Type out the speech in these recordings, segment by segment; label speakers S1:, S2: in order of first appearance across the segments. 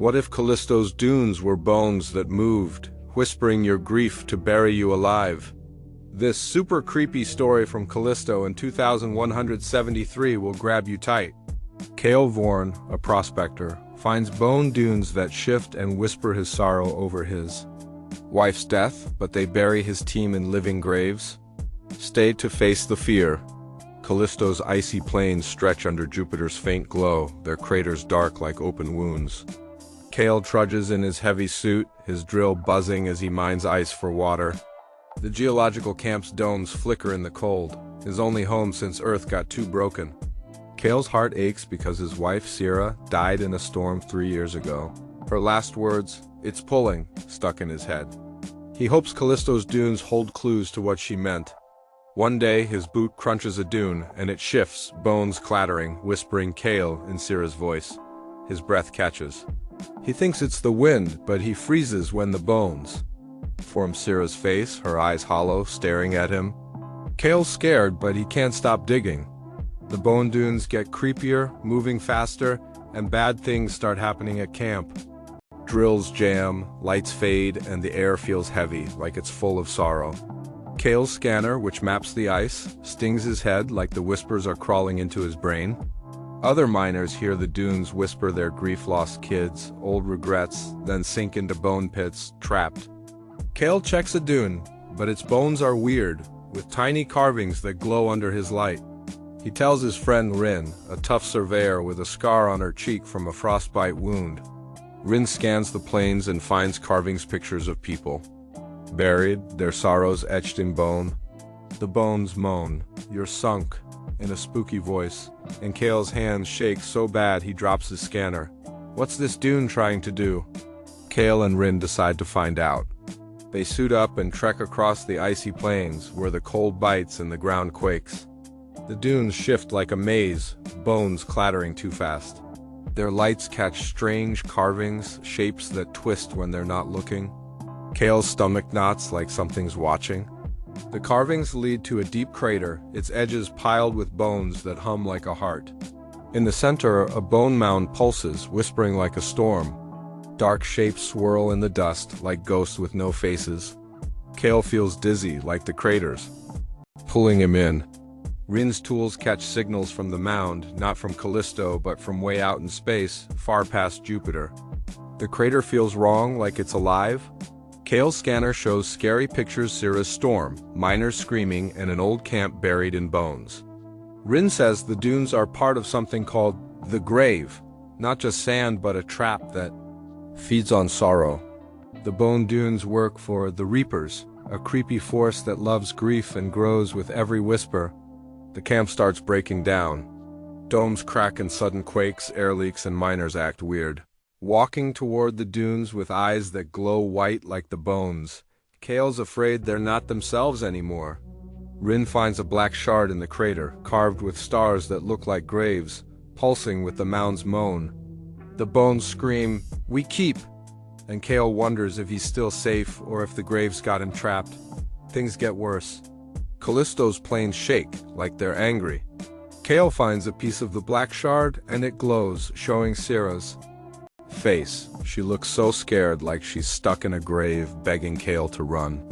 S1: What if Callisto's dunes were bones that moved, whispering your grief to bury you alive? This super creepy story from Callisto in 2173 will grab you tight. Cale Vaughan, a prospector, finds bone dunes that shift and whisper his sorrow over his wife's death, but they bury his team in living graves. Stay to face the fear. Callisto's icy plains stretch under Jupiter's faint glow, their craters dark like open wounds. Cale trudges in his heavy suit, his drill buzzing as he mines ice for water. The geological camp's domes flicker in the cold, his only home since Earth got too broken. Cale's heart aches because his wife, Sierra, died in a storm 3 years ago. Her last words, "It's pulling," stuck in his head. He hopes Callisto's dunes hold clues to what she meant. One day, his boot crunches a dune, and it shifts, bones clattering, whispering Cale in Sierra's voice. His breath catches. He thinks it's the wind, but he freezes when the bones form Sierra's face, her eyes hollow, staring at him. Cale's scared, but he can't stop digging. The bone dunes get creepier, moving faster, and bad things start happening at camp. Drills jam, lights fade, and the air feels heavy, like it's full of sorrow. Cale's scanner, which maps the ice, stings his head like the whispers are crawling into his brain. Other miners hear the dunes whisper their grief-lost kids, old regrets, then sink into bone pits, trapped. Cale checks a dune, but its bones are weird, with tiny carvings that glow under his light. He tells his friend Rin, a tough surveyor with a scar on her cheek from a frostbite wound. Rin scans the plains and finds carvings, pictures of people buried, their sorrows etched in bone. The bones moan, "You're sunk," in a spooky voice, and Cale's hands shake so bad he drops his scanner. What's this dune trying to do? Cale and Rin decide to find out. They suit up and trek across the icy plains, where the cold bites and the ground quakes. The dunes shift like a maze, bones clattering too fast. Their lights catch strange carvings, shapes that twist when they're not looking. Cale's stomach knots like something's watching. The carvings lead to a deep crater, its edges piled with bones that hum like a heart. In the center, a bone mound pulses, whispering like a storm. Dark shapes swirl in the dust, like ghosts with no faces. Cale feels dizzy, like the craters pulling him in. Rin's tools catch signals from the mound, not from Callisto, but from way out in space, far past Jupiter. The crater feels wrong, like it's alive. Cale's scanner shows scary pictures: Sierra's storm, miners screaming, and an old camp buried in bones. Rin says the dunes are part of something called the grave, not just sand but a trap that feeds on sorrow. The bone dunes work for the Reapers, a creepy force that loves grief and grows with every whisper. The camp starts breaking down. Domes crack in sudden quakes, air leaks, and miners act weird. Walking toward the dunes with eyes that glow white like the bones, Cale's afraid they're not themselves anymore. Rin finds a black shard in the crater, carved with stars that look like graves, pulsing with the mound's moan. The bones scream, "We keep!" and Cale wonders if he's still safe or if the graves got him trapped. Things get worse. Callisto's planes shake, like they're angry. Cale finds a piece of the black shard, and it glows, showing Sierra's face. She looks so scared, like she's stuck in a grave, begging Cale to run.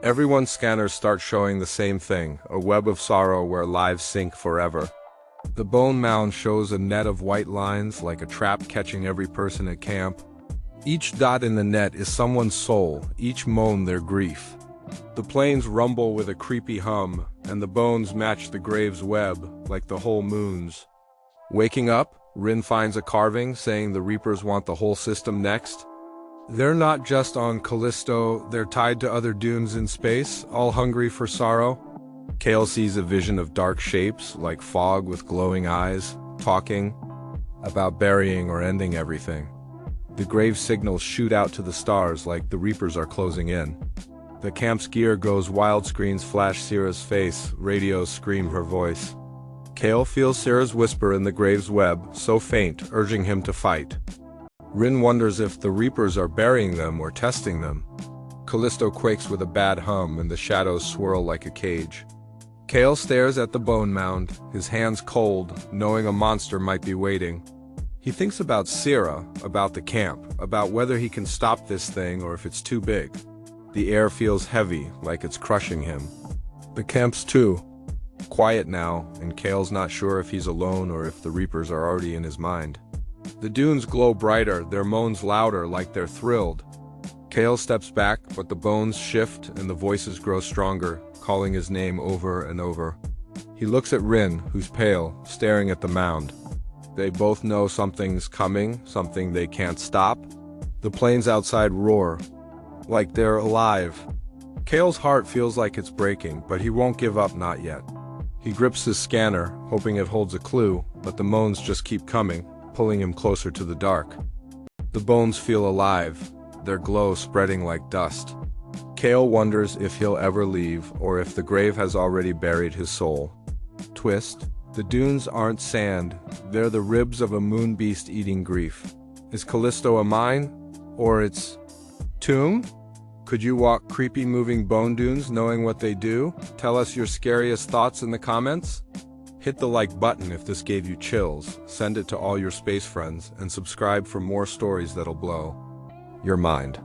S1: Everyone's scanners start showing the same thing, a web of sorrow where lives sink forever. The bone mound shows a net of white lines, like a trap catching every person at camp. Each dot in the net is someone's soul, each moan their grief. The plains rumble with a creepy hum, and the bones match the grave's web, like the whole moon's. Waking up, Rin finds a carving saying the Reapers want the whole system next. They're not just on Callisto, they're tied to other dunes in space, all hungry for sorrow. Cale sees a vision of dark shapes, like fog with glowing eyes, talking about burying or ending everything. The grave signals shoot out to the stars like the Reapers are closing in. The camp's gear goes wild, screens flash Sierra's face, radios scream her voice. Cale feels Sierra's whisper in the grave's web, so faint, urging him to fight. Rin wonders if the Reapers are burying them or testing them. Callisto quakes with a bad hum, and the shadows swirl like a cage. Cale stares at the bone mound, his hands cold, knowing a monster might be waiting. He thinks about Sierra, about the camp, about whether he can stop this thing or if it's too big. The air feels heavy, like it's crushing him. The camp's too quiet now, and Kale's not sure if he's alone or if the Reapers are already in his mind. The dunes glow brighter, their moans louder, like they're thrilled. Kale steps back, but the bones shift and the voices grow stronger, calling his name over and over. He looks at Rin, who's pale, staring at the mound. They both know something's coming, something they can't stop. The plains outside roar, like they're alive. Kale's heart feels like it's breaking, but he won't give up, not yet. He grips his scanner, hoping it holds a clue, but the moans just keep coming, pulling him closer to the dark. The bones feel alive, their glow spreading like dust. Kale wonders if he'll ever leave, or if the grave has already buried his soul. Twist. The dunes aren't sand, they're the ribs of a moon beast eating grief. Is Callisto a mine? Or its tomb? Could you walk creepy moving bone dunes knowing what they do? Tell us your scariest thoughts in the comments. Hit the like button if this gave you chills, send it to all your space friends, and subscribe for more stories that'll blow your mind.